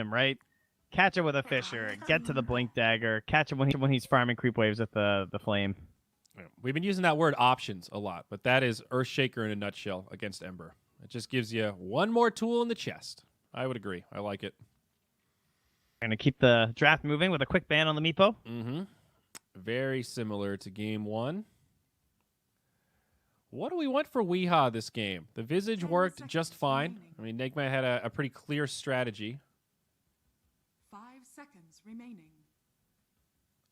him, right? Catch him with a Fisher, get to the Blink Dagger, catch him when he's farming creep waves with the flame. We've been using that word options a lot, but that is Earthshaker in a nutshell against Ember. It just gives you one more tool in the chest. I would agree. I like it. We're going to keep the draft moving with a quick ban on the Meepo. Mm-hmm. Very similar to game 1. What do we want for Weehaw this game? The Visage worked just fine. I mean, Nigma had a pretty clear strategy. 5 seconds remaining.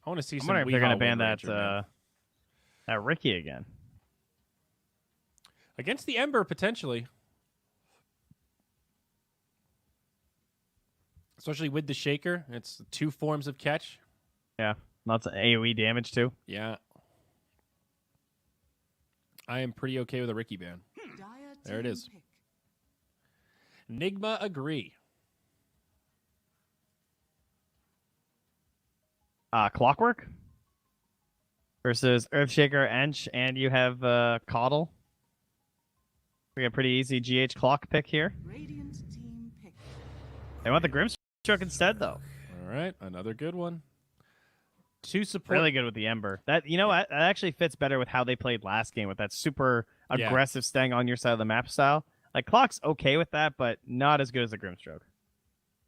I want to see I'm some Weehaw. wondering if they're going to ban Ranger, that Ricky again. Against the Ember, potentially. Especially with the Shaker. It's 2 forms of catch. Yeah, lots of AoE damage, too. Yeah. I am pretty okay with a Ricky ban. There it is. Nigma agree. Clockwork versus Earthshaker Ench, and you have Caudle. We got a pretty easy GH clock pick here. They want the Grimstroke instead, though. All right, another good one. 2 support. Really good with the Ember. That that actually fits better with how they played last game with that super aggressive staying on your side of the map style. Like Clock's okay with that, but not as good as the Grimstroke.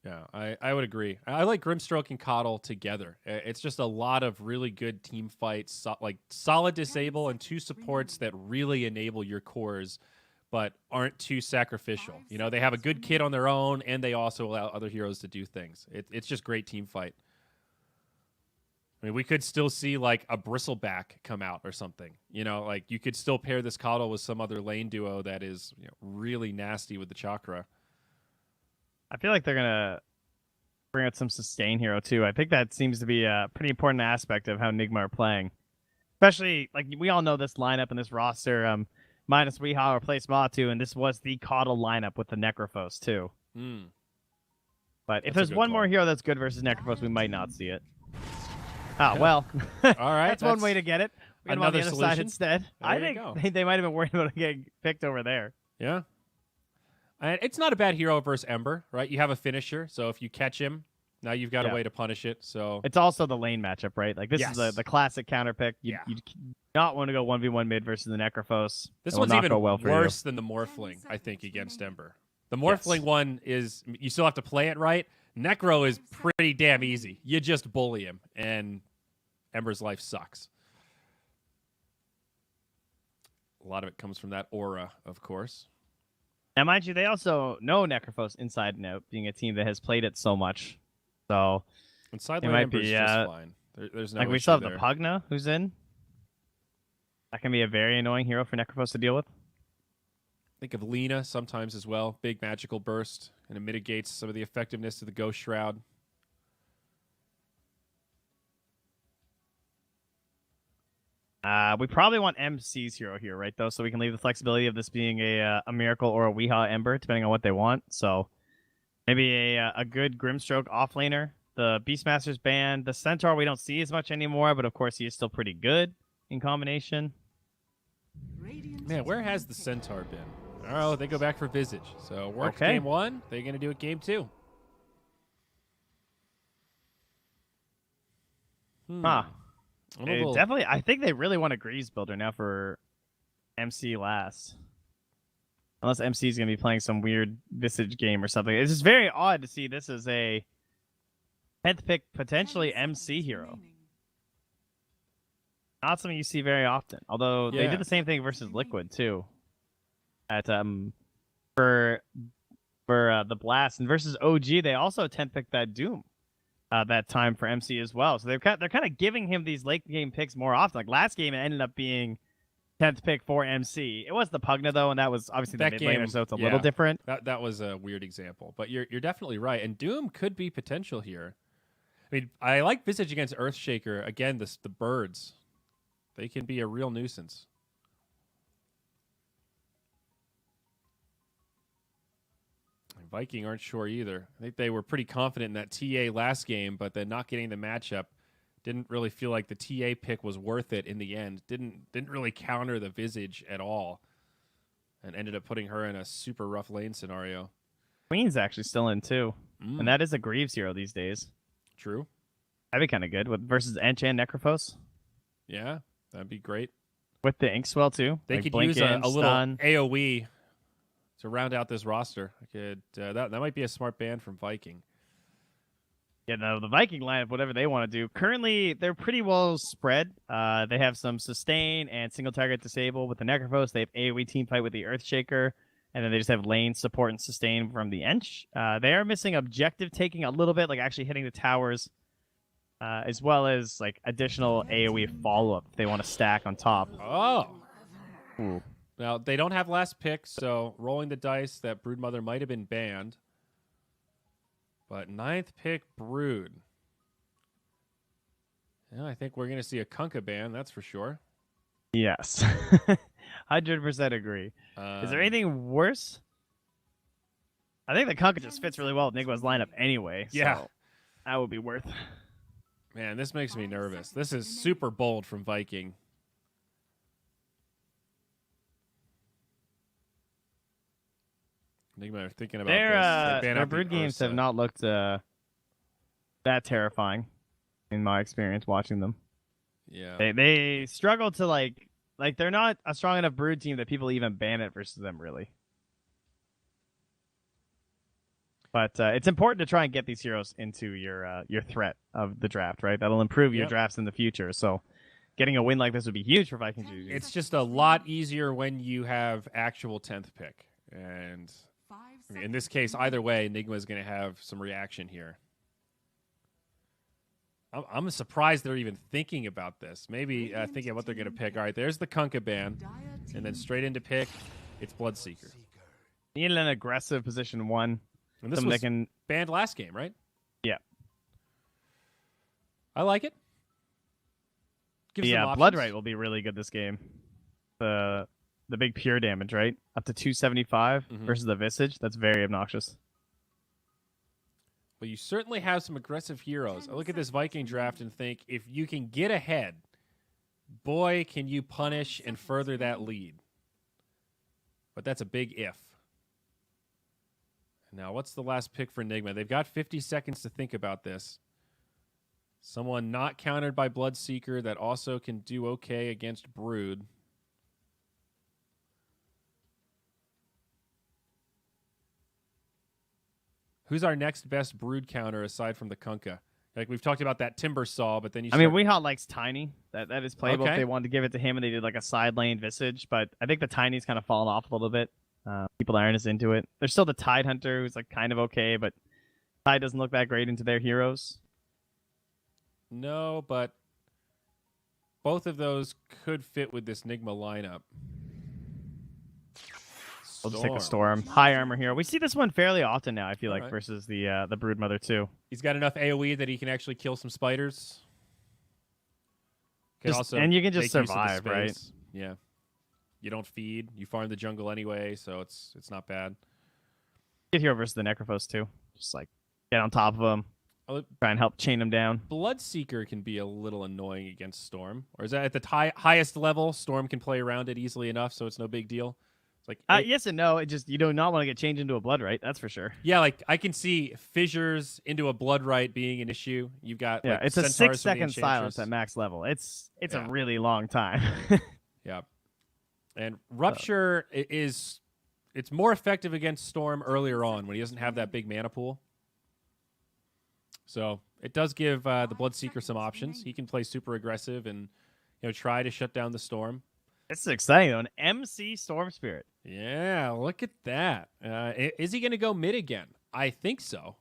Yeah, I would agree. I like Grimstroke and Coddle together. It's just a lot of really good team fights, like solid disable and 2 supports that really enable your cores, but aren't too sacrificial. You know, they have a good kit on their own, and they also allow other heroes to do things. It's just great team fight. I mean, we could still see like a Bristleback come out or something. You know, like you could still pair this Coddle with some other lane duo that is really nasty with the Chakra. I feel like they're going to bring out some sustain hero, too. I think that seems to be a pretty important aspect of how Nigma are playing. Especially, like, we all know this lineup and this roster, minus Weehaw replaced Matu, and this was the Caudle lineup with the Necrophos, too. But if there's one more hero that's good versus Necrophos, we might not see it. Oh, well. All right. That's one way to get it. We got him on the other side instead. There I think they might have been worried about getting picked over there. Yeah. And it's not a bad hero versus Ember, right? You have a finisher, so if you catch him, now you've got a way to punish it. So it's also the lane matchup, right? Like this is the classic counter pick. You do not want to go 1v1 mid versus the Necrophos. This one's even worse than the Morphling, I think, against Ember. The Morphling one is you still have to play it right. Necro is pretty damn easy. You just bully him, and Ember's life sucks. A lot of it comes from that aura, of course. Now, mind you, they also know Necrophos inside and out, being a team that has played it so much. So inside lane Ember's just fine. There's no like we still have the Pugna who's in. That can be a very annoying hero for Necrophos to deal with. Think of Lena sometimes as well. Big magical burst, and it mitigates some of the effectiveness of the Ghost Shroud. We probably want MC's hero here, right, though, so we can leave the flexibility of this being a Miracle or a Weehaw Ember, depending on what they want. So maybe a good Grimstroke offlaner. The Beastmaster's banned. The Centaur we don't see as much anymore, but of course he is still pretty good in combination. Man, where has the Centaur been? Oh, they go back for Visage. So worked game 1. They're going to do it game 2. Definitely, I think they really want a Greaves builder now for MC last. Unless MC is going to be playing some weird Visage game or something. It's just very odd to see this as a 10th pick, potentially MC hero. Not something you see very often. Although they did the same thing versus Liquid too. At for the Blast, and versus OG, they also 10th picked that Doom that time for MC as well. So they're kind of giving him these late game picks more often. Like last game, it ended up being 10th pick for MC. It was the Pugna though, and that was obviously the mid laner, so it's a little different. That was a weird example, but you're definitely right. And Doom could be potential here. I mean, I like Visage against Earthshaker. Again, the birds, they can be a real nuisance. Viking aren't sure either. I think they were pretty confident in that TA last game, but then not getting the matchup didn't really feel like the TA pick was worth it in the end. Didn't really counter the Visage at all, and ended up putting her in a super rough lane scenario. Queen's actually still in too, Mm, and that is a Greaves hero these days. true. That'd be kind of good with versus Ench and Necrophos Yeah, that'd be great. with the Inkswell too. They like could blink use a in, little stun. AOE to round out this roster. I could that might be a smart ban from Viking. Yeah, no, the Viking lineup, whatever they want to do. Currently, they're pretty well spread. They have some sustain and single target disable with the Necrophos. They have AoE team fight with the Earthshaker, and then they just have lane support and sustain from the Ench. They are missing objective taking a little bit, like actually hitting the towers, as well as like additional AoE follow up if they want to stack on top. Oh. Ooh. Now, they don't have last pick, so rolling the dice, that Broodmother might have been banned. But 9th pick, Brood. Yeah, I think we're going to see a Kunkka ban, that's for sure. Yes, 100% agree. Is there anything worse? I think the Kunkka just fits really well with Nigma's lineup anyway. Yeah. So that would be worth. Man, this makes me nervous. This is super bold from Viking. Nigma are thinking about this. They ban Their out the brood games have Ursa. not looked that terrifying, in my experience watching them. Yeah. They struggle to like they're not a strong enough brood team that people even ban it versus them really. But it's important to try and get these heroes into your threat of the draft, right? That'll improve your Yep. drafts in the future. So getting a win like this would be huge for Vikings. It's just a lot easier when you have actual 10th pick. And I mean, in this case, either way, Nigma is going to have some reaction here. I'm surprised they're even thinking about this. Maybe thinking of what they're going to pick. All right, there's the Kunkka ban. And then straight into pick, it's Bloodseeker. Needed an aggressive position 1. And this Something was that can, banned last game, right? yeah. I like it. Gives them Yeah, options. Blood Right will be really good this game. The big pure damage, right? Up to 275 versus the Visage. That's very obnoxious. But you certainly have some aggressive heroes. I look at this Viking draft and think, if you can get ahead, boy, can you punish and further that lead. But that's a big if. Now, what's the last pick for Nigma? They've got 50 seconds to think about this. Someone not countered by Bloodseeker that also can do okay against Brood. Who's our next best Brood counter aside from the Kunkka? Like, we've talked about that Timber Saw, but then you I mean, Weehawk likes Tiny. That is playable Okay. if they wanted to give it to him and they did like a side lane Visage. But I think the Tiny's kind of fallen off a little bit. People aren't as into it. There's still the Tide Hunter who's like kind of okay, but Tide doesn't look that great into their heroes. No, but both of those could fit with this Nigma lineup. We'll just take the Storm. High armor hero. We see this one fairly often now, I feel like, Alright. versus the Broodmother too. He's got enough AoE that he can actually kill some spiders. And you can just make use of the survive, right? space. Yeah. You don't feed. You farm the jungle anyway, so it's not bad. Good hero versus the Necrophos too. Just like get on top of them, try and help chain them down. Bloodseeker can be a little annoying against Storm. Or is that at the highest level, Storm can play around it easily enough, so it's no big deal? It's like Yes and no. It just you do not want to get changed into a blood right. That's for sure. yeah, like I can see fissures into a blood right being an issue. You've got like, it's a centaurs 6 from the second silence Enchantress. at max level. It's Yeah. a really long time. Yeah. And Rupture it's more effective against Storm earlier on when he doesn't have that big mana pool. So it does give the Bloodseeker some options. He can play super aggressive and try to shut down the Storm. It's exciting though. An MC Storm Spirit. Yeah, look at that. Is he going to go mid again? I think so.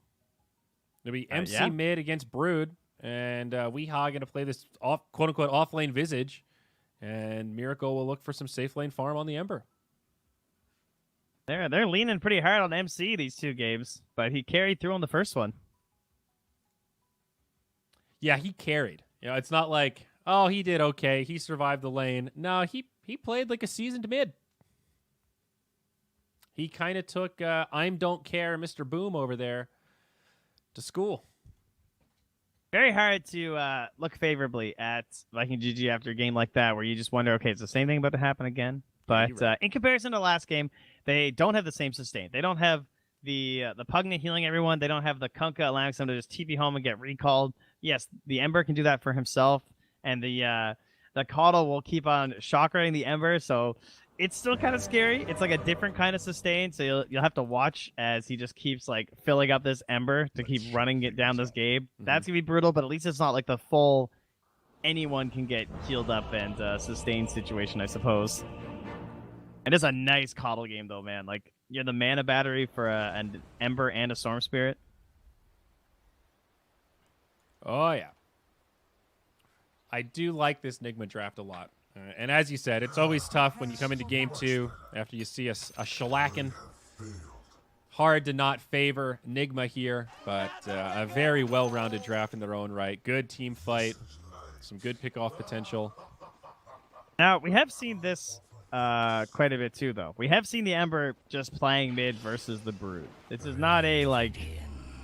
It'll be MC yeah. mid against Brood, and Weehawk going to play this quote-unquote off-lane Visage, and Miracle will look for some safe lane farm on the Ember. They're leaning pretty hard on MC these two games, but he carried through on the first one. Yeah, he carried. It's not like, oh, he did okay. He survived the lane. No, he played like a seasoned mid. He kind of took I'm don't care Mr. Boom over there to school. Very hard to look favorably at Viking GG after a game like that, where you just wonder, okay, is the same thing about to happen again? But you're right. in comparison to last game, they don't have the same sustain. They don't have the Pugna healing everyone. They don't have the Kunkka allowing them to just TP home and get recalled. Yes, the Ember can do that for himself, and the Caudle will keep on chakra-ing the Ember, so it's still kind of scary. It's like a different kind of sustain, so you'll have to watch as he just keeps like filling up this Ember to keep running it down this game. That's gonna be brutal, but at least it's not like the full anyone can get healed up and sustained situation, I suppose. And it's a nice Caudle game though, man. Like you're the mana battery for an Ember and a Storm Spirit. Oh yeah, I do like this Nigma draft a lot. And as you said, it's always tough when you come into game 2 after you see a shellacking. Hard to not favor Nigma here, but a very well-rounded draft in their own right. Good team fight, some good pick-off potential. Now, we have seen this quite a bit too, though. We have seen the Ember just playing mid versus the Brood. This is not a, like,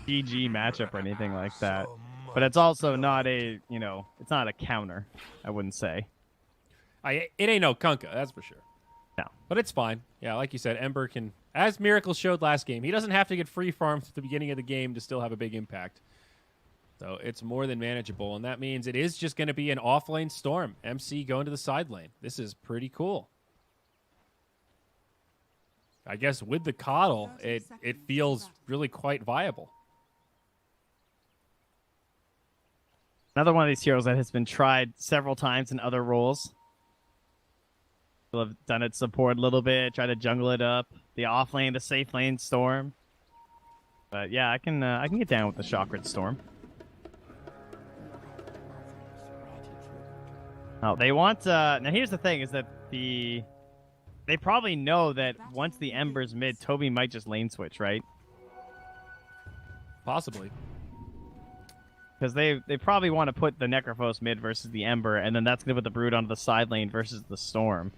GG matchup or anything like that. But it's also not a, it's not a counter, I wouldn't say. It ain't no Kunkka, that's for sure. No. But it's fine. Yeah, like you said, Ember can, as Miracle showed last game, he doesn't have to get free farmed at the beginning of the game to still have a big impact. So it's more than manageable, and that means it is just going to be an off-lane Storm. MC going to the side lane. This is pretty cool. I guess with the Coddle, it feels really quite viable. Another one of these heroes that has been tried several times in other roles. People have done it support a little bit, try to jungle it up. The off lane, the safe lane, Storm. But yeah, I can get down with the Chakra Storm. Oh, they want now here's the thing is that they probably know that once the Ember's mid, Toby might just lane switch, right? Possibly. Because they probably want to put the Necrophos mid versus the Ember, and then that's going to put the Brood onto the side lane versus the Storm.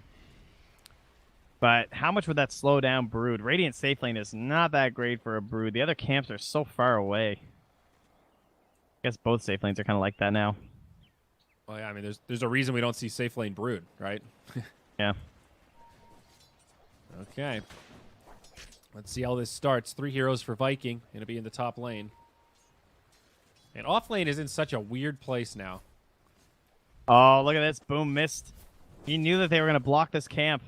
But how much would that slow down Brood? Radiant safe lane is not that great for a Brood. The other camps are so far away. I guess both safe lanes are kind of like that now. Well, yeah, I mean, there's a reason we don't see safe lane Brood, right? Yeah. Okay. Let's see how this starts. 3 heroes for Viking. Going to be in the top lane. And off lane is in such a weird place now. Oh, look at this. Boom, missed. He knew that they were going to block this camp.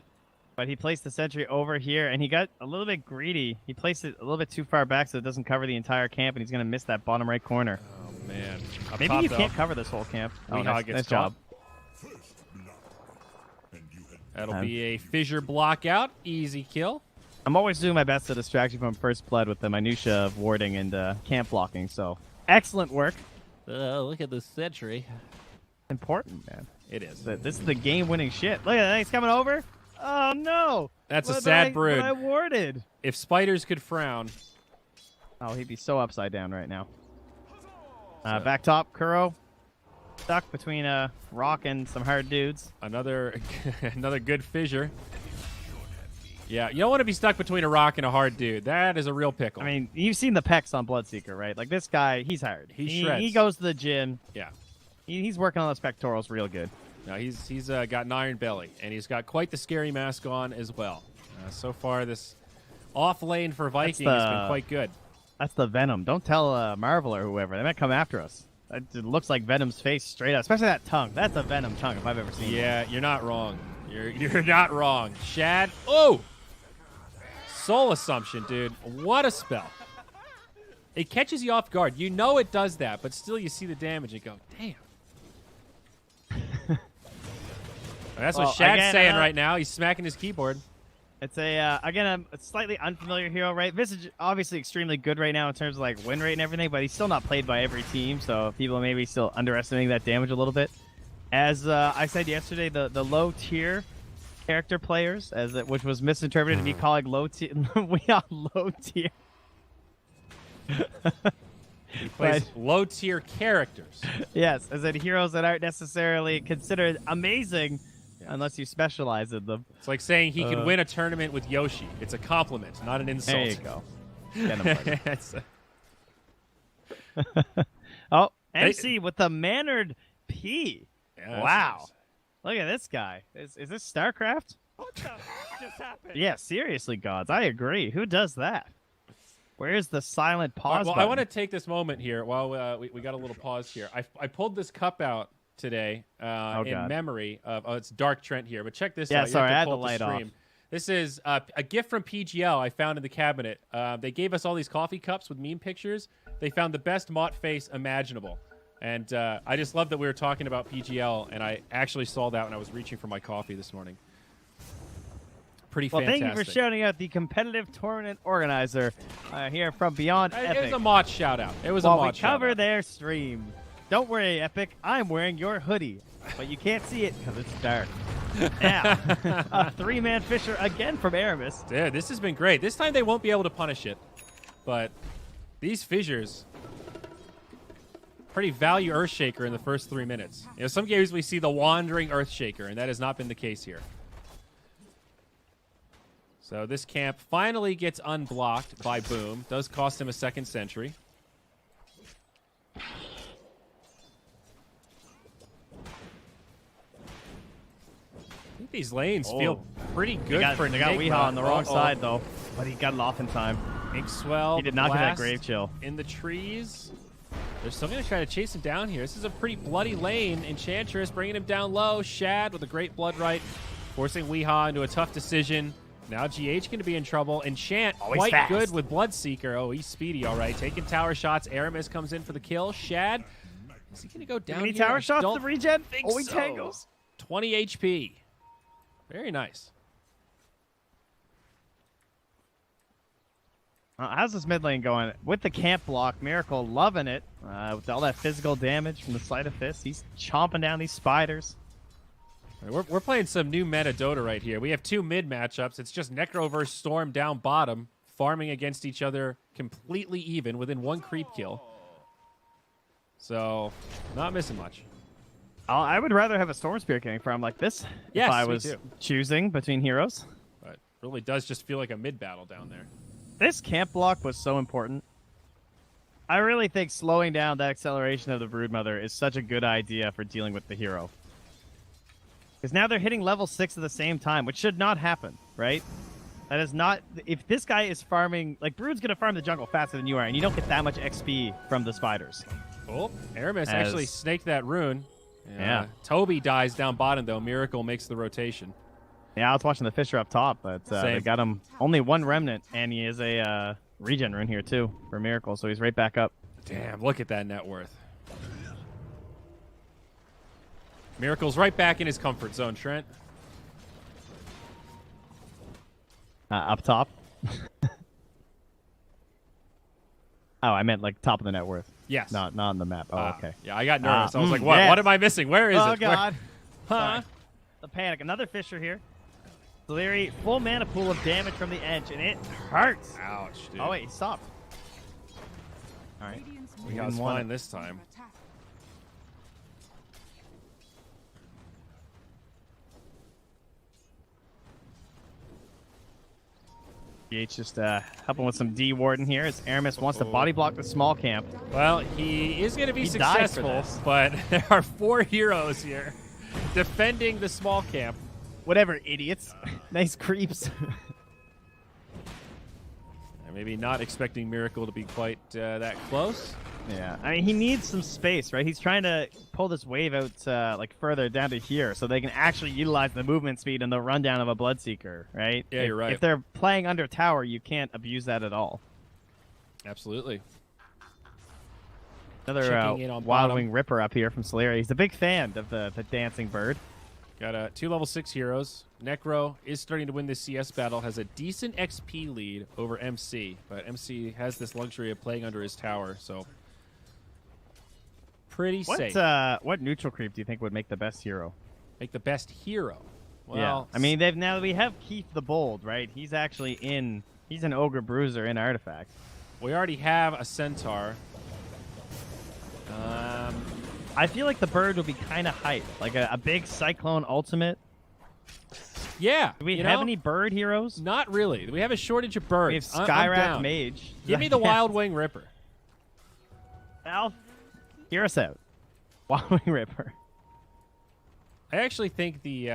But he placed the sentry over here, and he got a little bit greedy. He placed it a little bit too far back so it doesn't cover the entire camp, and he's going to miss that bottom right corner. Oh, man. Up Maybe top, you though, can't cover this whole camp. Oh, nice job. That'll be a fissure block out. Easy kill. I'm always doing my best to distract you from first blood with the minutia of warding and camp blocking, so excellent work. Look at the sentry. Important, man. It is. This is the game-winning shit. Look at that. He's coming over. Oh, no. That's a sad Brood. I warded. If spiders could frown. Oh, he'd be so upside down right now. Back top, Kuro. Stuck between a rock and some hard dudes. Another good fissure. Yeah, you don't want to be stuck between a rock and a hard dude. That is a real pickle. I mean, you've seen the pecs on Bloodseeker, right? Like, this guy, he's hard. He shreds. He goes to the gym. Yeah. He's working on those pectorals real good. Now he's got an iron belly, and he's got quite the scary mask on as well. So far, this off lane for Viking has been quite good. That's the Venom. Don't tell Marvel or whoever. They might come after us. It looks like Venom's face straight up, especially that tongue. That's a Venom tongue if I've ever seen it. Yeah, you're not wrong. You're not wrong. Shad. Oh! Soul Assumption, dude. What a spell. It catches you off guard. You know it does that, but still you see the damage and go, damn. That's what Shad's saying right now. He's smacking his keyboard. It's again a slightly unfamiliar hero, right? Visage obviously extremely good right now in terms of like win rate and everything, but he's still not played by every team, so people are maybe still underestimating that damage a little bit. As I said yesterday, the low tier character players, which was misinterpreted to be calling low tier, we are low tier. He plays low-tier characters. Yes, as in heroes that aren't necessarily considered amazing unless you specialize in them. It's like saying he can win a tournament with Yoshi. It's a compliment, not an insult. There you go. Get him, oh, MC with the mannered P. Yeah, wow. nice. Look at this guy. Is this StarCraft? What the just happened? Yeah, seriously, gods. I agree. Who does that? Where's the silent All right, pause well, button? I want to take this moment here while we got a little pause here. I pulled this cup out today in God. memory of it's Dark Trent here, but check this Yeah, out. You sorry, have to I had pull the up light stream. off. This is a gift from PGL I found in the cabinet. They gave us all these coffee cups with meme pictures. They found the best Mott face imaginable. And I just love that we were talking about PGL, and I actually saw that when I was reaching for my coffee this morning. Pretty Well, fantastic. thank you for shouting out the competitive tournament organizer here from Beyond It Epic. was a Mott shout-out. It was a While we Mott shout-out. cover their stream. Don't worry, Epic. I'm wearing your hoodie, but you can't see it because it's dark. Yeah, a 3-man fisher again from Aramis. Dude, this has been great. This time they won't be able to punish it, but these fissures, pretty value Earthshaker in the first 3 minutes. You know, some games we see the wandering Earthshaker, and that has not been the case here. So this camp finally gets unblocked by Boom. Does cost him a second sentry. I think these lanes feel pretty good for They got Nigma. Weehaw on the wrong side, though, but he got it off in time. Big swell. He did not get that blast grave chill. in the trees. They're still going to try to chase him down here. This is a pretty bloody lane. Enchantress bringing him down low. Shad with a great blood right, forcing Weehaw into a tough decision. Now GH going to be in trouble. Enchant Oh, he's quite fast. good with Bloodseeker. Oh, he's speedy, all right. Taking tower shots. Aramis comes in for the kill. Shad, is he going to go down Any here? tower I shots don't to regen? think Oh, he so. tangles. 20 HP. Very nice. How's this mid lane going? With the camp block, Miracle loving it. With all that physical damage from the Sight of Fist, he's chomping down these spiders. We're playing some new meta Dota right here. We have 2 mid matchups. It's just Necro versus Storm down bottom, farming against each other completely even within 1 creep kill. So, not missing much. I would rather have a Storm Spear getting farm like this Yes, if I me was too. choosing between heroes. But it really does just feel like a mid battle down there. This camp block was so important. I really think slowing down that acceleration of the Broodmother is such a good idea for dealing with the hero. Because now they're hitting level 6 at the same time, which should not happen, right? That is not... If this guy is farming... Like, Brood's going to farm the jungle faster than you are, and you don't get that much XP from the spiders. Oh, Aramis As- actually snaked that rune. Yeah. Toby dies down bottom, though. Miracle makes the rotation. Yeah, I was watching the Fisher up top, but they Same. got him only 1 remnant, and he is a regen rune here, too, for Miracle, so he's right back up. Damn, look at that net worth. Miracle's right back in his comfort zone, Trent. Up top. Oh, I meant like top of the net worth. Yes. Not on the map. Oh, okay. Yeah, I got nervous. I was like, yes. what am I missing? Where is Oh, it? Where- God. Huh? Sorry. The panic. Another Fisher here. Zyori, full mana pool of damage from the edge, and it hurts. Ouch, dude. Oh, wait, he stopped. All right. Radiant's We middle got won fine it. this time. attack. GH just helping with some D Warden here as Aramis wants to body block the small camp. Well, he is going to be He died for successful, this. but there are 4 heroes here defending the small camp. Whatever, idiots. Nice creeps. And maybe not expecting Miracle to be quite that close. Yeah, I mean, he needs some space, right? He's trying to pull this wave out, like, further down to here so they can actually utilize the movement speed and the rundown of a Bloodseeker, right? Yeah, you're right. If they're playing under tower, you can't abuse that at all. Absolutely. Another Checking in on Wild bottom. Wing Ripper up here from Solera. He's a big fan of the dancing bird. Got 2 level 6 heroes. Necro is starting to win this CS battle, has a decent XP lead over MC, but MC has this luxury of playing under his tower, so pretty safe. What neutral creep do you think would make the best hero? Make the best hero. Well, yeah, I mean, now we have Keith the Bold, right? He's actually he's an Ogre Bruiser in Artifact. we already have a Centaur. I feel like the bird would be kind of hype, like a big Cyclone ultimate. Yeah. Do we you have know, any bird heroes? Not really. We have a shortage of birds. We have I'm Skyrath down. Mage. Give me the Wild Wing Ripper. Al, hear us out. Wild Wing Ripper. I actually think the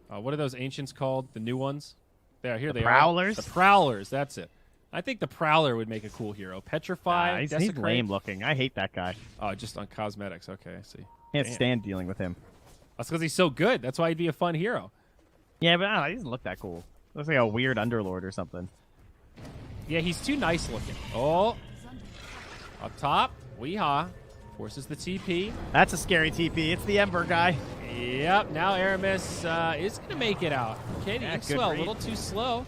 what are those ancients called? The new ones? There, here The they Prowlers? are. The Prowlers. That's it. I think the Prowler would make a cool hero. Petrify, He's Desecrate. lame looking. I hate that guy. Oh, just on cosmetics. Okay, I see. Can't Damn. stand dealing with him. That's because he's so good. That's why he'd be a fun hero. Yeah, but I don't know, he doesn't look that cool. Looks like a weird underlord or something. Yeah, he's too nice looking. Oh, up top, Weehaw forces the TP. That's a scary TP. It's the Ember guy. Yep, now Aramis is going to make it out. Okay, Yeah, good Inkswell a read. little too slow.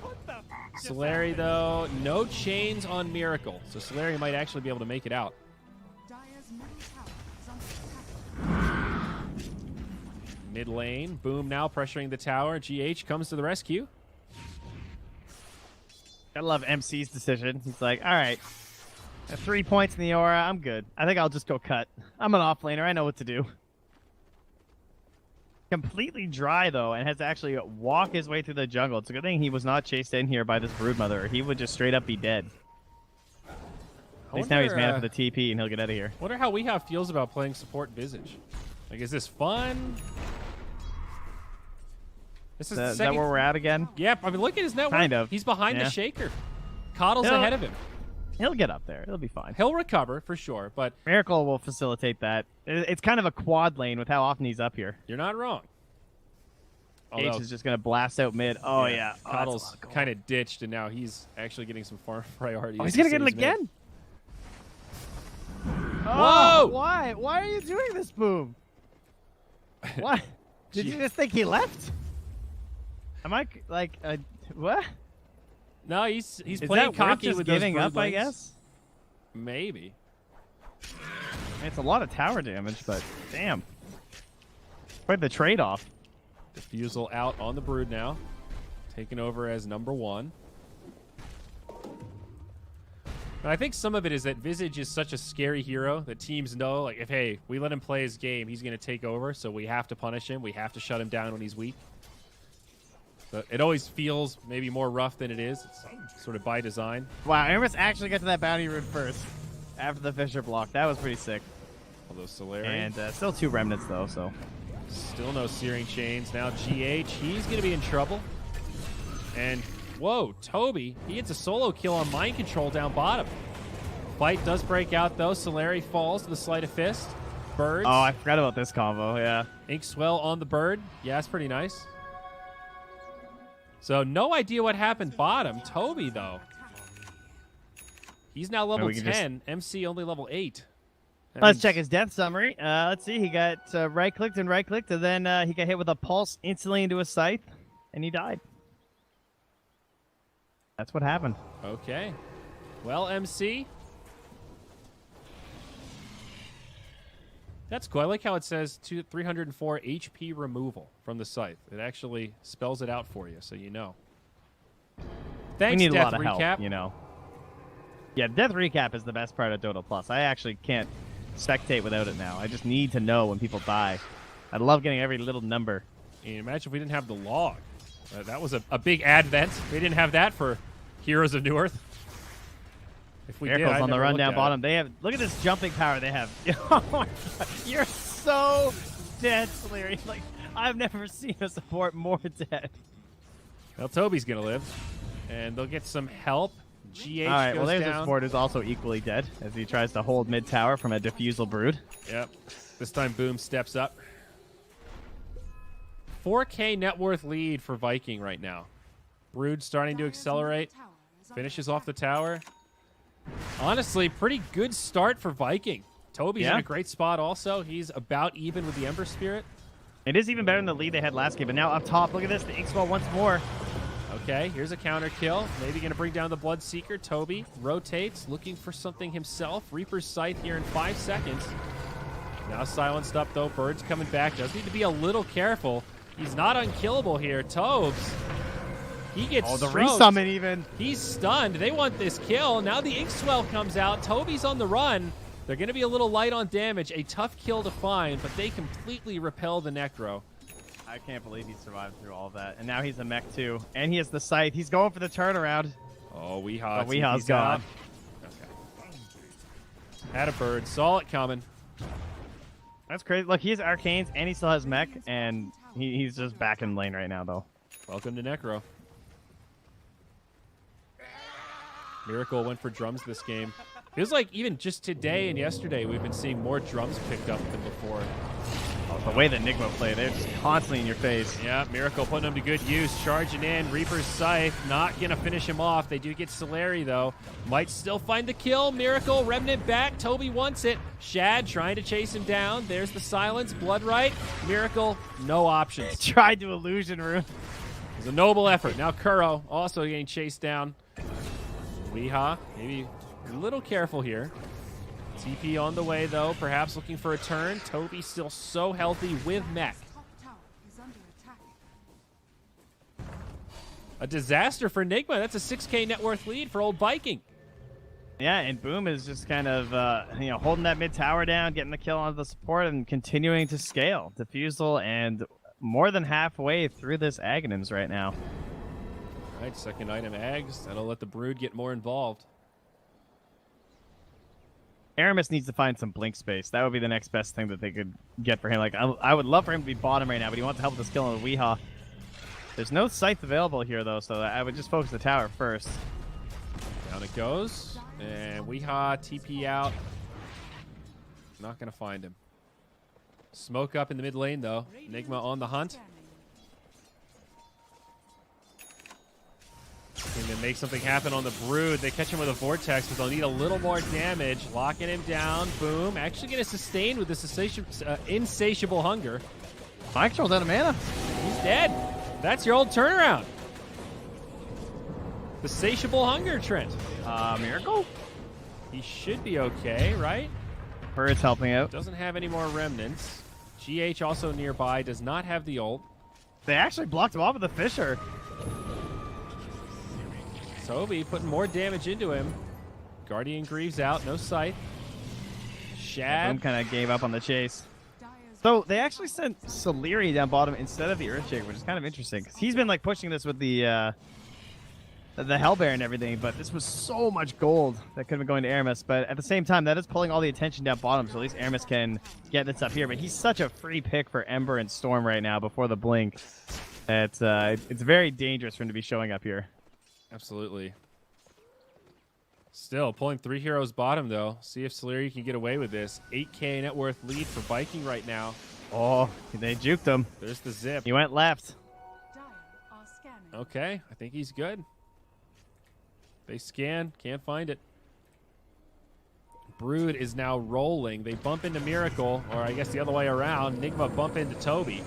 Solari, though, no chains on Miracle. So Solari might actually be able to make it out. Dire's middle tower is under attack. Mid lane, Boom now pressuring the tower. GH comes to the rescue. I love MC's decision. He's like, all right, at 3 points in the aura, I'm good. I think I'll just go cut. I'm an offlaner. I know what to do. Completely dry, though, and has to actually walk his way through the jungle. It's a good thing he was not chased in here by this Broodmother, or he would just straight up be dead. At least now he's mana for the TP, and he'll get out of here. Wonder how Weehaw feels about playing support Visage. Like, is this fun? This is Is that where we're at again? Yep, I mean, look at his network. Kind of. He's behind Yeah. the Shaker. Coddle's He'll- ahead of him. He'll get up there. He'll be fine. He'll recover for sure, but Miracle will facilitate that. It's kind of a quad lane with how often he's up here. you're not wrong. H Although is just going to blast out mid. Oh, yeah. Oh, Coddle's kind of ditched, and now he's actually getting some farm priority. Oh, as he's going to he get it stays mid. again. Whoa! Oh, why? Why are you doing this, Boom? What? Did you just think he left? Am I like what? No, he's Is playing that worth cocky just with giving those up? bird I legs. guess. Maybe. It's a lot of tower damage, but damn. Quite the trade-off. Diffusal out on the Brood now. Taking over as number one. And I think some of it is that Visage is such a scary hero that teams know, like, if, hey, we let him play his game, he's going to take over, so we have to punish him. We have to shut him down when he's weak. But it always feels maybe more rough than it is. It's sort of by design. Wow, Aramis actually got to that bounty rune first after the Fisher block. That was pretty sick. Although Solari, And still 2 remnants, though, so. still no Searing Chains. Now GH, he's going to be in trouble. And, whoa, Toby, he gets a solo kill on Mind Control down bottom. Fight does break out, though. Solari falls to the Sleight of Fist. Birds. Oh, I forgot about this combo, yeah. Inkswell on the bird. Yeah, it's pretty nice. So, no idea what happened bottom. Toby, though. He's now level we can 10. MC only level 8. That Let's means- check his death summary. Let's see. He got right-clicked, and then he got hit with a pulse instantly into a scythe, and he died. That's what happened. Okay. Well, MC. That's cool. I like how it says 304 HP removal from the scythe. It actually spells it out for you, so you know. Thanks, we need Death a lot of Recap. help, you know. Yeah, Death Recap is the best part of Dota Plus. I actually can't spectate without it now. I just need to know when people die. I love getting every little number. And imagine if we didn't have the log. That was a big advent. We didn't have that for Heroes of New Earth. If we Miracles did, on the run run down bottom. They have. Look at this jumping power they have. Oh my God. You're so dead, Solari. Like, I've never seen a support more dead. Well, Toby's going to live. And they'll get some help. GH All right, goes well, there's a down. support who's also equally dead as he tries to hold mid tower from a diffusal brood. Yep. This time, Boom steps up. 4K net worth lead for Viking right now. Brood starting to Dire's accelerate. middle tower is under Finishes off the attack. tower. Honestly, pretty good start for Viking. Toby's in Yeah. a great spot also. He's about even with the Ember Spirit. It is even better than the lead they had last game, but now up top, look at this. The Inkswell once more. Okay, here's a counter kill. Maybe going to bring down the Bloodseeker. Toby rotates, looking for something himself. Reaper's Scythe here in 5 seconds. Now silenced up, though. Bird's coming back. Does need to be a little careful. He's not unkillable here. Tobes, he gets Oh, the stroked. resummon even. He's stunned. They want this kill. Now the Inkswell comes out. Toby's on the run. They're going to be a little light on damage. A tough kill to find, but they completely repel the Necro. I can't believe he survived through all that. And now he's a mech too. And he has the scythe. He's going for the turnaround. Oh, Weehaw. But Weehaw's gone. Okay. Had a bird. Saw it coming. That's crazy. Look, he has arcanes and he still has mech. And he's just back in lane right now, though. Welcome to Necro. Miracle went for drums this game. Feels like even just today and yesterday, we've been seeing more drums picked up than before. Oh, the way that Nigma play, they're just constantly in your face. Yeah, Miracle putting them to good use. Charging in. Reaper's Scythe. Not going to finish him off. They do get Soleri, though. Might still find the kill. Miracle, Remnant back. Toby wants it. Shad trying to chase him down. There's the silence. Blood right. Miracle, no options. Tried to illusion room. It was a noble effort. Now Kuro also getting chased down. Weeha, maybe a little careful here. TP on the way, though. Perhaps looking for a turn. Toby still so healthy with mech. Top tower is under attack. A disaster for Nigma. That's a 6K net worth lead for old Viking. Yeah, and Boom is just kind of, holding that mid tower down, getting the kill on the support, and continuing to scale. Defusal and more than halfway through this Aghanims right now. All right, second item, Ags. That'll let the Brood get more involved. Aramis needs to find some blink space. That would be the next best thing that they could get for him. Like, I would love for him to be bottom right now, but he wants to help with the skill on the Weehaw. There's no scythe available here, though, so I would just focus the tower first. Down it goes. And Weehaw, TP out. Not going to find him. Smoke up in the mid lane, though. Nigma on the hunt. Looking to make something happen on the Brood. They catch him with a Vortex, but they'll need a little more damage. Locking him down. Boom. Actually going to sustain with this insatiable hunger. Mike Troll's out of mana. He's dead. That's your old turnaround. The satiable hunger, Trent. Miracle? He should be okay, right? Bird's helping out. Doesn't have any more remnants. GH also nearby. Does not have the ult. They actually blocked him off with a Fisher. Toby putting more damage into him. Guardian Greaves out. No scythe. Boom Shad. kind of gave up on the chase. Dire's So they actually sent Soleri down bottom instead of the Earthshaker, which is kind of interesting because he's been like pushing this with the Hellbear and everything, but this was so much gold that could have been going to Aramis. But at the same time, that is pulling all the attention down bottom, so at least Aramis can get this up here. But he's such a free pick for Ember and Storm right now before the blink. It's very dangerous for him to be showing up here. Absolutely. Still pulling 3 heroes bottom, though. See if Soleri can get away with this. 8K net worth lead for Viking right now. Oh, they juked him. There's the zip. He went left. Dire are scanning. Okay, I think he's good. They scan, can't find it. Brood is now rolling. They bump into Miracle, or I guess the other way around. Nigma bump into Toby.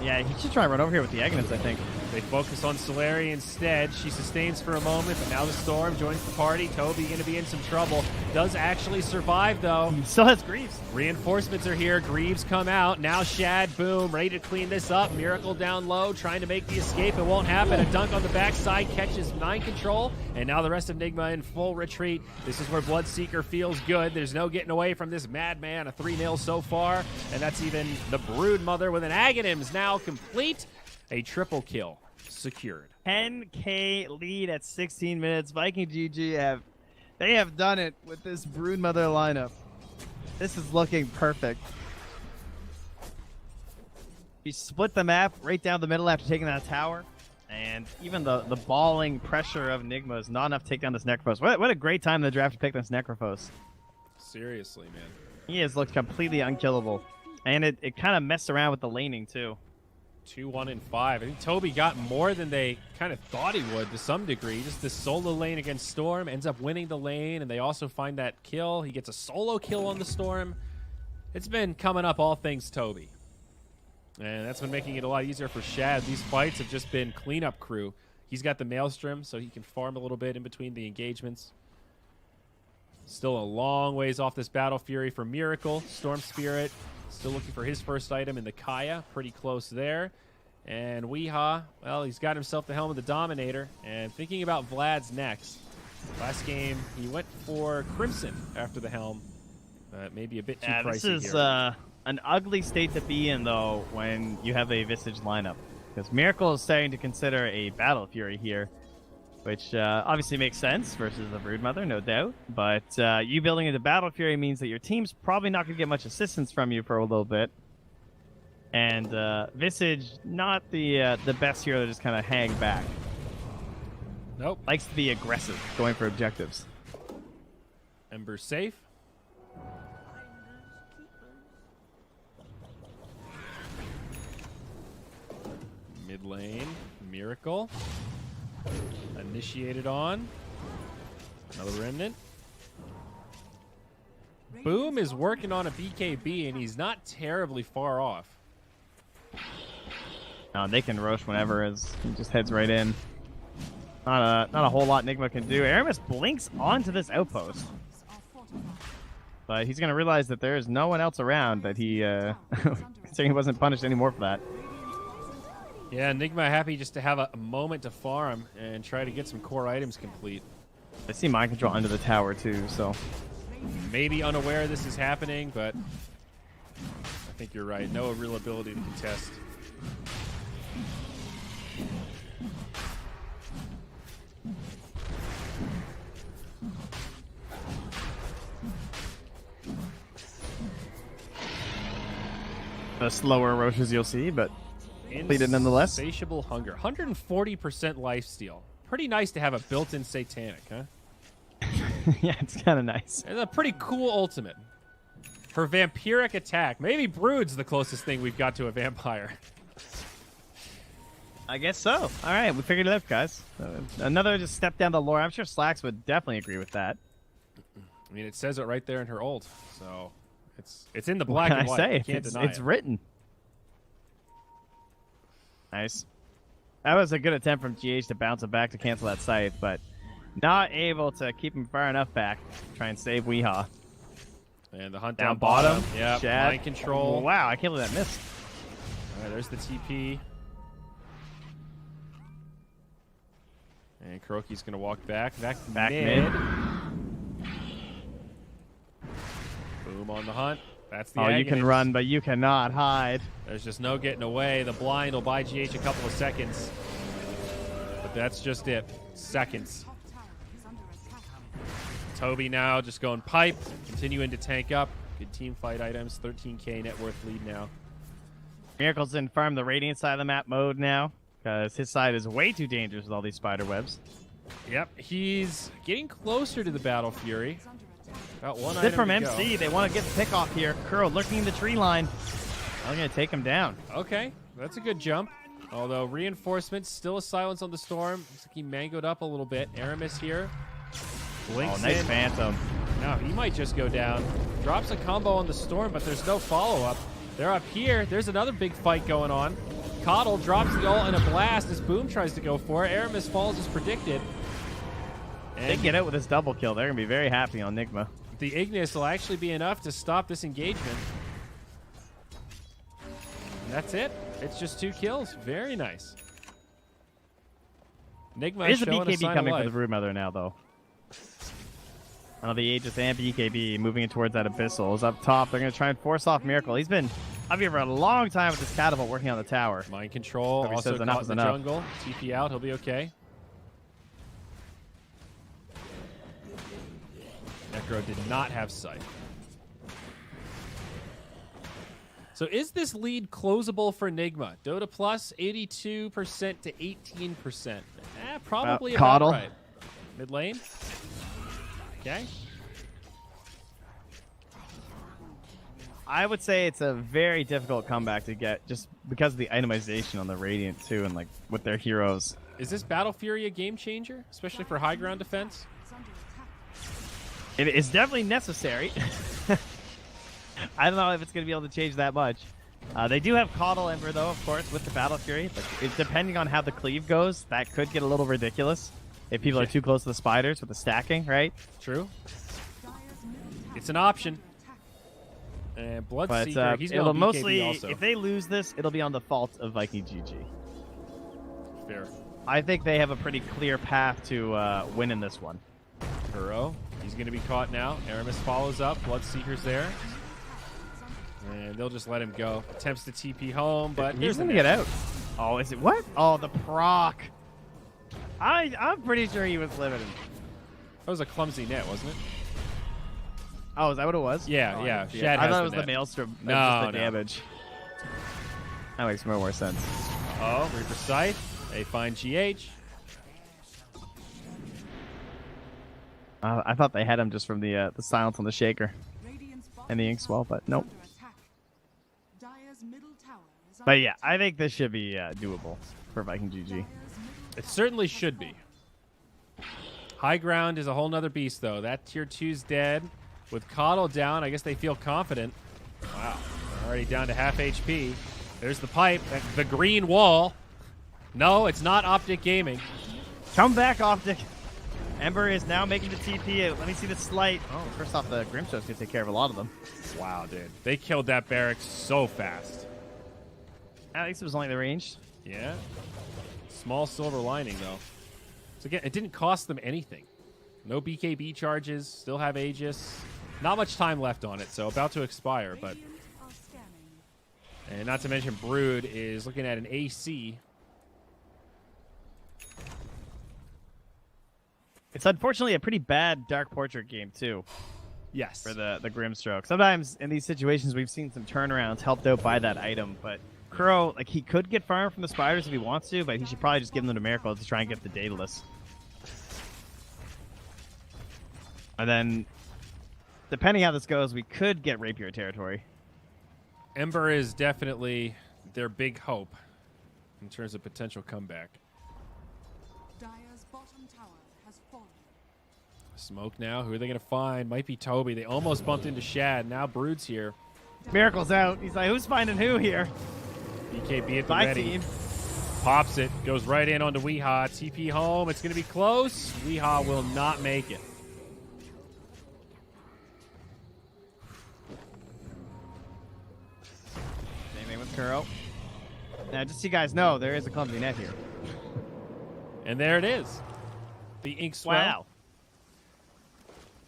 Yeah, he should try and run over here with the Aghanims, I think. They focus on Soleri instead. She sustains for a moment, but now the Storm joins the party. Toby going to be in some trouble. Does actually survive, though. He still has Greaves. Reinforcements are here. Greaves come out. Now Shad, boom, ready to clean this up. Miracle down low, trying to make the escape. It won't happen. A dunk on the backside catches mind control. And now the rest of Nigma in full retreat. This is where Bloodseeker feels good. There's no getting away from this madman. A 3-0 so far. And that's even the Brood Mother with an Aghanims now complete. A triple kill secured. 10K lead at 16 minutes. Viking GG have done it with this Broodmother lineup. This is looking perfect. He split the map right down the middle after taking that tower. And even the balling pressure of Nigma is not enough to take down this Necrophos. What a great time in the draft to pick this Necrophos. Seriously, man. He has looked completely unkillable. And it kind of messed around with the laning, too. 2-1 and 5. I think Toby got more than they kind of thought he would to some degree. Just the solo lane against Storm, ends up winning the lane, and they also find that kill. He gets a solo kill on the Storm. It's been coming up all things Toby. And that's been making it a lot easier for Shad. These fights have just been cleanup crew. He's got the Maelstrom, so he can farm a little bit in between the engagements. Still a long ways off this Battle Fury for Miracle. Storm Spirit still looking for his first item in the Kaya. Pretty close there. And Weehaw, well, he's got himself the Helm of the Dominator. And thinking about Vlad's next. Last game, he went for Crimson after the Helm. Maybe a bit too pricey this is here. An ugly state to be in, though, when you have a Visage lineup. Because Miracle is starting to consider a Battle Fury here. Which obviously makes sense versus the Broodmother, no doubt. But you building into Battle Fury means that your team's probably not going to get much assistance from you for a little bit. And Visage, not the best hero to just kind of hang back. Nope. Likes to be aggressive, going for objectives. Ember safe. Mid lane, Miracle. Initiated on. Another Remnant. Boom is working on a BKB, and he's not terribly far off. They can roast whenever as he just heads right in. Not a whole lot Nigma can do. Aramis blinks onto this outpost. But he's going to realize that there is no one else around that he saying he wasn't punished anymore for that. Yeah, Nigma happy just to have a moment to farm and try to get some core items complete. I see mind control under the tower too, so Maybe unaware this is happening, but I think you're right. No real ability to contest. the slower roaches you'll see, but completed nonetheless. Insatiable hunger. 140% lifesteal. Pretty nice to have a built-in satanic, huh? Yeah, it's kind of nice. It's a pretty cool ultimate. Her vampiric attack. Maybe Brood's the closest thing we've got to a vampire. I guess so. All right, we figured it out, guys. Another just step down the lore. I'm sure Slacks would definitely agree with that. I mean, it says it right there in her ult, so it's in the black What and can I white. say? You can't deny It's it. written. Nice. That was a good attempt from GH to bounce it back to cancel that scythe, but not able to keep him far enough back to try and save Weehaw. And the hunt Down down bottom. Yeah, Shad. mind control. Oh, wow, I can't believe that missed. All right, there's the TP. And Kuroki's going to walk back. Back mid. Boom on the hunt. That's the Oh, you can agony. run, but you cannot hide. There's just no getting away. The blind will buy GH a couple of seconds. But that's just it. Seconds. Top tower is under attack. Toby now just going pipe. Continuing to tank up. Good team fight items. 13k net worth lead now. Miracle's in farm the Radiant side of the map mode now, because his side is way too dangerous with all these spider webs. Yep, he's getting closer to the Battle Fury. Is under attack. Got one Sit item from to MC. go. They want to get the pick off here. Kuro lurking in the tree line. I'm going to take him down. Okay, that's a good jump. Although reinforcements, still a silence on the storm. Looks like he mangoed up a little bit. Aramis here. Blinks Oh, nice in. Phantom. Now he might just go down. Drops a combo on the storm, but there's no follow-up. They're up here. There's another big fight going on. Coddle drops the ult and a blast as Boom tries to go for it. Aramis falls as predicted. They And get out with this double kill. They're going to be very happy on Nigma. the Ignis will actually be enough to stop this engagement. And that's it. It's just 2 kills. Very nice. Nigma There's a showing a BKB sign coming of for the life. Brood Mother now, though. The Aegis and BKB moving in towards that Abyssal is up top. They're going to try and force off Miracle. He's been up here for a long time with this catapult working on the tower. Mind control. Toby Also says enough caught is in the enough. jungle. TP out. He'll be okay. Necro did not have sight. So is this lead closable for Nigma? Dota Plus, 82% to 18%. Probably about Coddle. right. Mid lane. Okay. I would say it's a very difficult comeback to get just because of the itemization on the Radiant, too, and like with their heroes. Is this Battle Fury a game changer, especially for high ground defense? Is under attack. It is definitely necessary. I don't know if it's going to be able to change that much. They do have Coddle Ember, though, of course, with the Battle Fury. But depending on how the cleave goes, that could get a little ridiculous if people are too close to the spiders with the stacking, right? True. Dire's middle tower It's an option. is under attack. And But Bloodseeker, he's it'll going BKB mostly, also. if they lose this, it'll be on the fault of Viking GG. Fair. I think they have a pretty clear path to winning this one. Kuro, he's going to be caught now. Aramis follows up. Bloodseeker's there. And they'll just let him go. Attempts to TP home, but He's here's the going to get out. Oh, is it what? Oh, the proc. I'm pretty sure he was limited. That was a clumsy net, wasn't it? Oh, is that what it was? Yeah, Oh, I yeah. didn't see it. Shad I has thought the it was the net. maelstrom. No, Just the no. damage. That makes more sense. Oh, Reaper Scythe. They find GH. I thought they had him just from the silence on the shaker and the ink swell, but nope. But yeah, I think this should be doable for Viking GG. It certainly should be. High ground is a whole nother beast, though. That tier 2's dead. With Coddle down, I guess they feel confident. Wow. Already down to half HP. There's the pipe. The green wall. No, it's not Optic Gaming. Come back, Optic. Ember is now making the TP. Let me see the slight. Oh, first off, the Grimstone's going to take care of a lot of them. Wow, dude. They killed that barracks so fast. At least it was only the range. Yeah. Small silver lining, though. So again, it didn't cost them anything. No BKB charges. Still have Aegis. Not much time left on it, so about to expire. But and not to mention Brood is looking at an AC. It's unfortunately a pretty bad Dark Portrait game, too. Yes. For the Grimstroke. Sometimes in these situations, we've seen some turnarounds helped out by that item, but Kuro, like, he could get farm from the spiders if he wants to, but he should probably just give them the Miracle to try and get the Daedalus. And then, depending how this goes, we could get Rapier territory. Ember is definitely their big hope in terms of potential comeback. Dire's bottom tower has fallen. Smoke now. Who are they going to find? Might be Toby. They almost bumped into Shad. Now Brood's here. Miracle's out. He's like, who's finding who here? BKB at the My ready. team. Pops it. Goes right in onto Weehaw. TP home. It's going to be close. Weehaw will not make it. Same thing with Kuro. Now, just so you guys know, there is a clumsy net here. And there it is. The ink swell. Wow.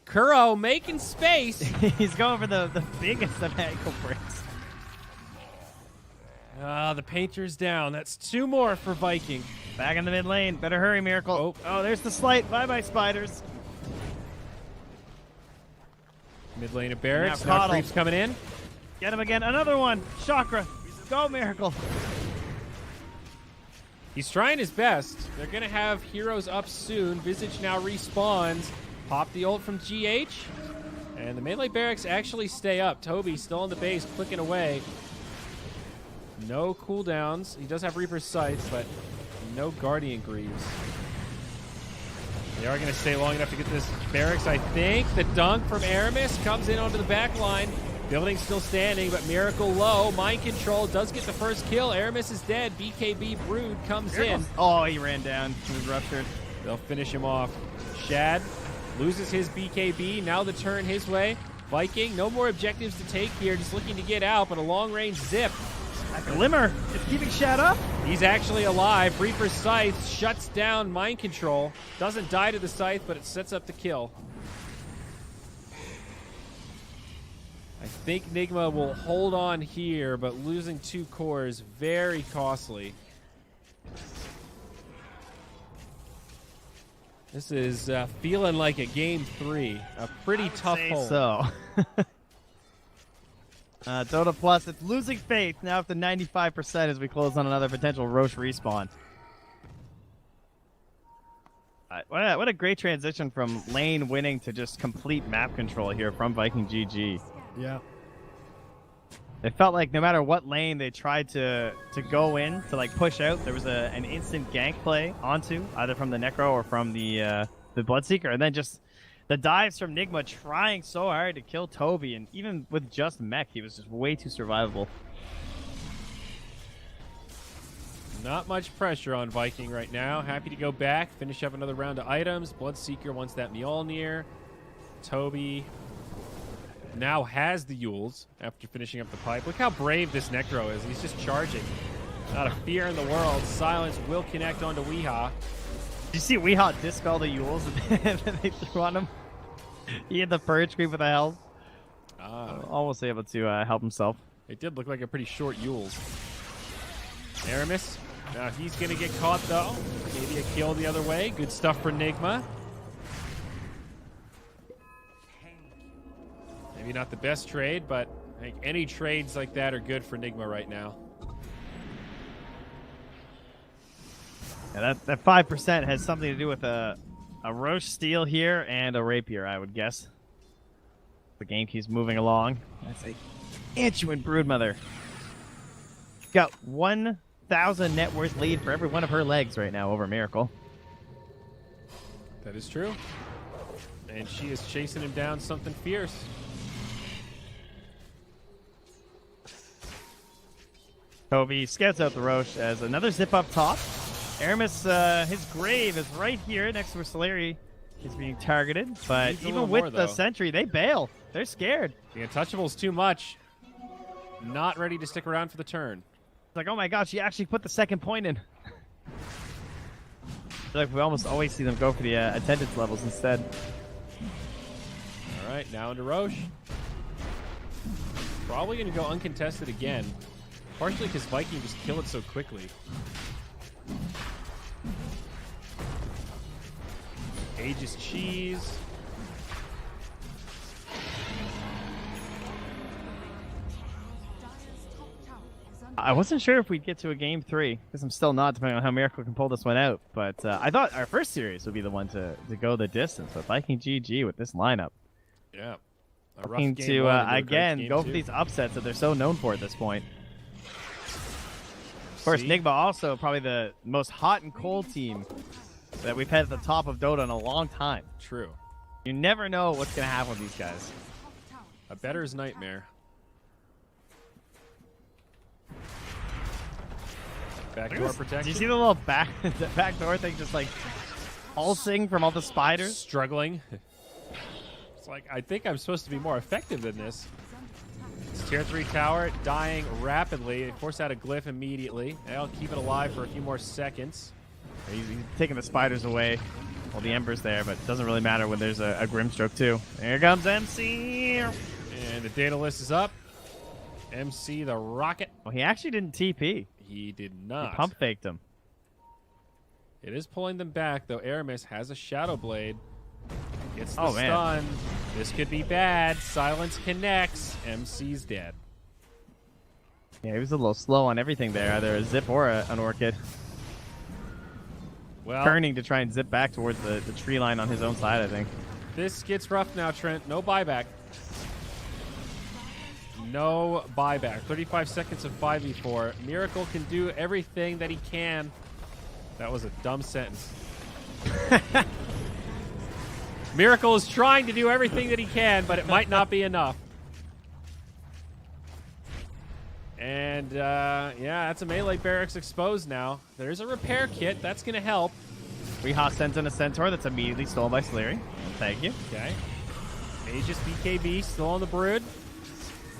Kuro making space. He's going for the biggest of ankle breaks. The painter's down. That's 2 more for Viking. Back in the mid lane. Better hurry, Miracle. Oh, there's the slight. Bye-bye, spiders. Mid lane of barracks. Now Now Coddle. creeps coming in. Get him again. Another one. Chakra. Go, Miracle. He's trying his best. They're going to have heroes up soon. Visage now respawns. Pop the ult from GH. And the melee barracks actually stay up. Toby still on the base, clicking away. No cooldowns. He does have Reaper's Sights, but no Guardian Greaves. They are going to stay long enough to get this barracks, I think. The dunk from Aramis comes in onto the back line. Building still standing, but Miracle low. Mind Control does get the first kill. Aramis is dead. BKB Brood comes in. Oh, he ran down. He was ruptured. They'll finish him off. Shad loses his BKB. Now the turn his way. Viking, no more objectives to take here. Just looking to get out, but a long-range zip. Glimmer is keeping Shad up. He's actually alive. Reaper's Scythe shuts down Mind Control. Doesn't die to the Scythe, but it sets up the kill. I think Nigma will hold on here, but losing 2 cores, very costly. This is feeling like a game 3. A pretty tough hole. So. Dota Plus, it's losing faith now up to 95% as we close on another potential Roche respawn. What a great transition from lane winning to just complete map control here from Viking GG. Yeah. It felt like no matter what lane they tried to go in to like push out, there was an instant gank play onto either from the Necro or from the Bloodseeker, and then just the dives from Nigma trying so hard to kill Toby, and even with just mech, he was just way too survivable. Not much pressure on Viking right now. Happy to go back, finish up another round of items. Bloodseeker wants that Mjolnir. Toby now has the Yules after finishing up the pipe. Look how brave this Necro is. He's just charging. Not a fear in the world. Silence will connect onto Weehaw. Did you see Weehaw dispel the Yules that they threw on him? He had the Purge creep with the health. Almost able to help himself. It did look like a pretty short Yules. Aramis. Now he's going to get caught, though. Maybe a kill the other way. Good stuff for Nigma. Maybe not the best trade, but I think any trades like that are good for Nigma right now. Yeah, that 5% has something to do with a Roche steal here and a Rapier, I would guess. The game keeps moving along. That's a Antuan Broodmother. Got 1,000 net worth lead for every one of her legs right now over Miracle. That is true. And she is chasing him down something fierce. Kobe scouts out the Roche as another zip up top. Aramis, his grave is right here next to where Soleri is being targeted. But Needs a even little with more, the though. sentry, they bail. They're scared. The Untouchable's too much. Not ready to stick around for the turn. It's like, oh my god, she actually put the second point in. I feel like we almost always see them go for the attendance levels instead. All right, now into Roche. Probably going to go uncontested again. Partially because Viking just kill it so quickly. Aegis cheese. Dire's top tower is under I wasn't sure if we'd get to a game 3, because I'm still not, depending on how Miracle can pull this one out. But I thought our first series would be the one to go the distance. But Viking GG with this lineup. Yeah. A rough Looking game to, one and a great again, game go for two. these upsets that they're so known for at this point. Of course, See? Nigma also probably the most hot and cold team that we've had at the top of Dota in a long time. True. You never know what's going to happen with these guys. top tower. A better's nightmare. Backdoor protection. Do you see the little the backdoor thing just like pulsing from all the spiders? Struggling. It's like, I think I'm supposed to be more effective than this. It's tier 3 tower dying rapidly. They force out a glyph immediately. They'll keep it alive for a few more seconds. He's taking the spiders away. Well, the ember's there, but it doesn't really matter when there's a Grimstroke too. Here comes MC. And the data list is up. MC the rocket. Well, he actually didn't TP. He did He not. pump faked him. It is pulling them back, though. Aramis has a Shadow Blade. Gets the Oh, man. stun. This could be bad. Silence connects. MC's dead. Yeah, he was a little slow on everything there, either a zip or an orchid. Well, Turning to try and zip back towards the tree line on his own side, I think. this gets rough now, Trent. No buyback. No buyback. 35 seconds of 5v4. Miracle can do everything that he can. That was a dumb sentence. Miracle is trying to do everything that he can, but it might not be enough. And, yeah, that's a melee barracks exposed now. There's a repair kit. That's going to help. Weehaw sends in a Centaur that's immediately stolen by Soleri. Thank you. Okay. Aegis BKB still on the Brood.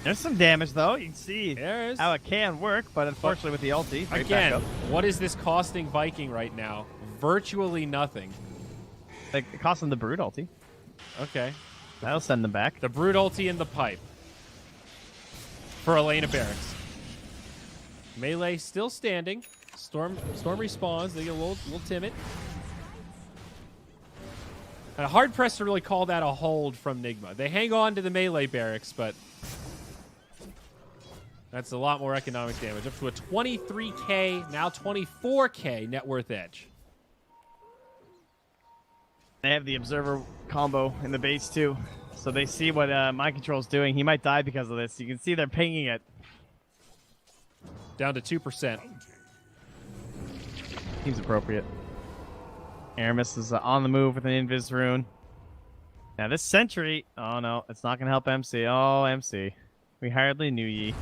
There's some damage, though. You can see There is. how it can work, but unfortunately with the ulti, right Again, back up. what is this costing Viking right now? Virtually nothing. Like, it cost them the Brood ulti. Okay. That'll send them back. The Brood ulti in the pipe. For Elena Barracks. Melee still standing. Storm respawns. They get a little timid. And hard pressed to really call that a hold from Nigma. They hang on to the melee barracks, but that's a lot more economic damage. Up to a 23k, now 24k net worth edge. They have the Observer combo in the base, too. So they see what Mind Control's doing. He might die because of this. You can see they're pinging it. Down to 2%. Seems appropriate. Aramis is on the move with an Invis rune. Now this sentry... Oh, no. It's not going to help MC. Oh, MC. We hardly knew ye.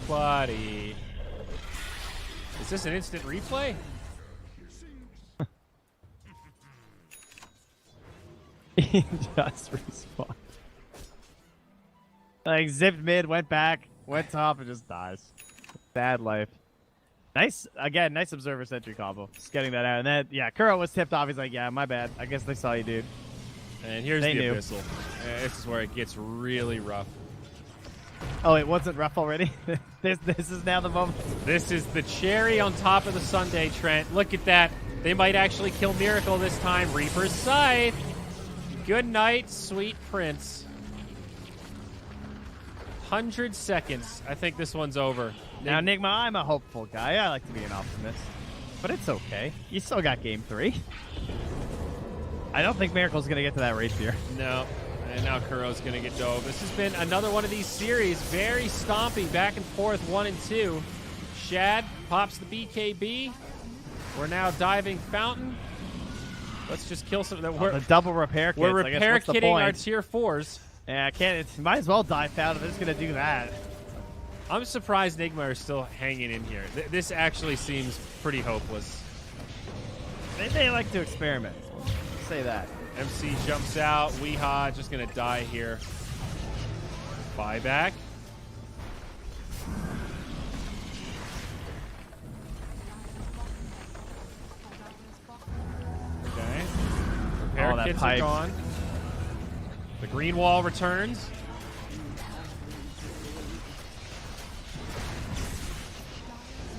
Buddy. Is this an instant replay? He just respawned. Like, zipped mid, went back, went top, and just dies. Bad life. Nice, again, nice Observer Sentry combo. Just getting that out. And then, yeah, Kuro was tipped off. He's like, yeah, my bad. I guess they saw you, dude. And here's They the knew. Abyssal. This is where it gets really rough. Oh, it wasn't rough already? this is now the moment. This is the cherry on top of the sundae, Trent. Look at that. They might actually kill Miracle this time. Reaper's Scythe. Good night, sweet prince. 100 seconds. I think this one's over. Now, Nigma, I'm a hopeful guy. I like to be an optimist. But it's okay. You still got game 3. I don't think Miracle's going to get to that race here. No. And now Kuro's going to get dove. This has been another one of these series. Very stompy, back and forth, 1 and 2. Shad pops the BKB. We're now diving Fountain. Let's just kill some. The double repair kits. We're repair kitting our tier 4s. Yeah, might as well dive Fountain if it's going to do that. I'm surprised Nigma are still hanging in here. This actually seems pretty hopeless. They like to experiment. Let's say that. MC jumps out. Weehaw just going to die here. Buyback. Okay. Repair kits are gone. The green wall returns.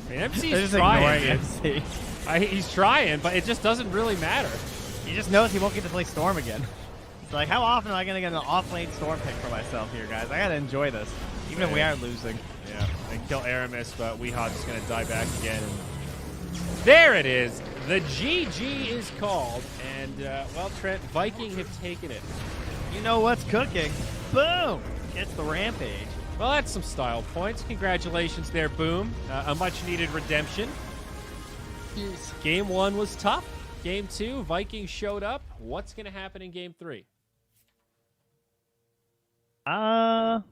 I mean, MC's trying. MC. He's trying, but it just doesn't really matter. He just knows he won't get to play Storm again. It's like, how often am I going to get an off-lane Storm pick for myself here, guys? I got to enjoy this, even if we are losing. Yeah, they kill Aramis, but Weehaw just going to die back again. And there it is. The GG is called. And, well, Trent, Viking have taken it. You know what's cooking? Boom! Gets the Rampage. Well, that's some style points. Congratulations there, Boom. A much-needed redemption. Game 1 was tough. Game 2, Vikings showed up. What's going to happen in Game 3? I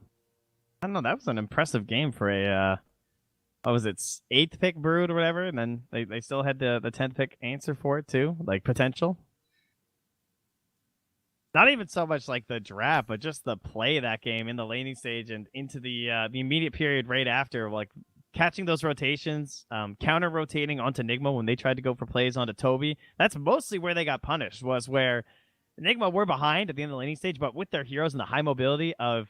don't know. That was an impressive game for a, what was it, 8th pick Brood or whatever, and then they still had the 10th pick answer for it too, like potential. Not even so much like the draft, but just the play of that game in the laning stage and into the immediate period right after, like catching those rotations, counter rotating onto Nigma when they tried to go for plays onto Toby. That's mostly where they got punished, was where Nigma were behind at the end of the laning stage, but with their heroes and the high mobility of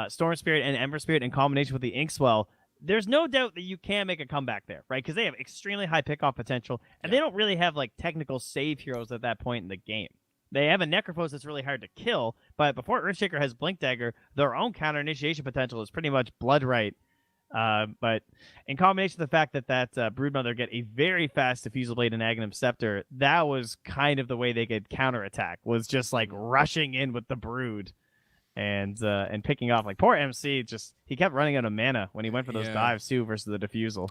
Storm Spirit and Ember Spirit in combination with the Inkswell, there's no doubt that you can make a comeback there, right? Because they have extremely high pickoff potential, and they don't really have like technical save heroes at that point in the game. They have a Necrophos that's really hard to kill, but before Earthshaker has Blink Dagger, their own counter initiation potential is pretty much blood right. But in combination with the fact that Broodmother get a very fast Diffusal Blade and Aghanim Scepter, that was kind of the way they could counterattack, was just like rushing in with the Brood and picking off. Like poor MC, he kept running out of mana when he went for those dives too versus the Diffusal.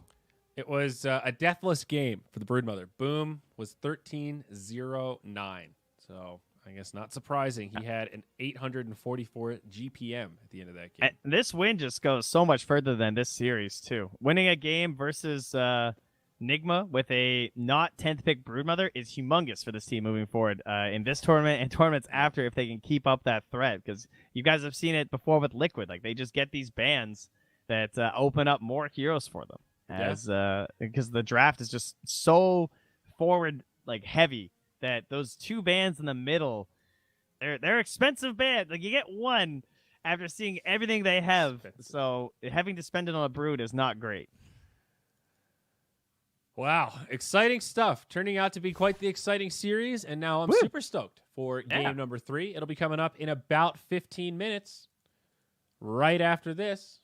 It was a deathless game for the Broodmother. Boom was 13-0-9. So I guess not surprising. He had an 844 GPM at the end of that game. And this win just goes so much further than this series, too. Winning a game versus Nigma with a not 10th pick Broodmother is humongous for this team moving forward in this tournament and tournaments after, if they can keep up that threat. Because you guys have seen it before with Liquid. Like, they just get these bans that open up more heroes for them. Because the draft is just so forward, like, heavy, that those two bans in the middle, they're expensive bans. Like, you get one after seeing everything they have. So having to spend it on a Brood is not great. Wow, exciting stuff. Turning out to be quite the exciting series, and now I'm super stoked for game number 3. It'll be coming up in about 15 minutes. Right after this,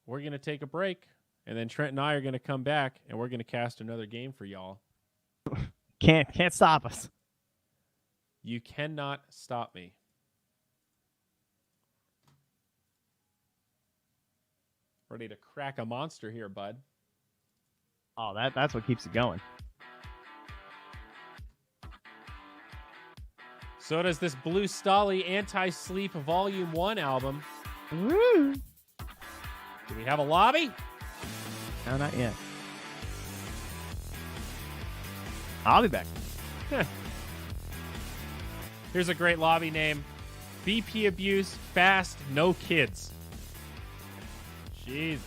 we're going to take a break, and then Trent and I are going to come back, and we're going to cast another game for y'all. Can't stop us. You cannot stop me. Ready to crack a monster here, bud. Oh, that's what keeps it going. So does this Blue Stolly Anti-Sleep Volume 1 album. Woo! Do we have a lobby? No, not yet. I'll be back. Here's a great lobby name. BP abuse, fast, no kids. Jeez.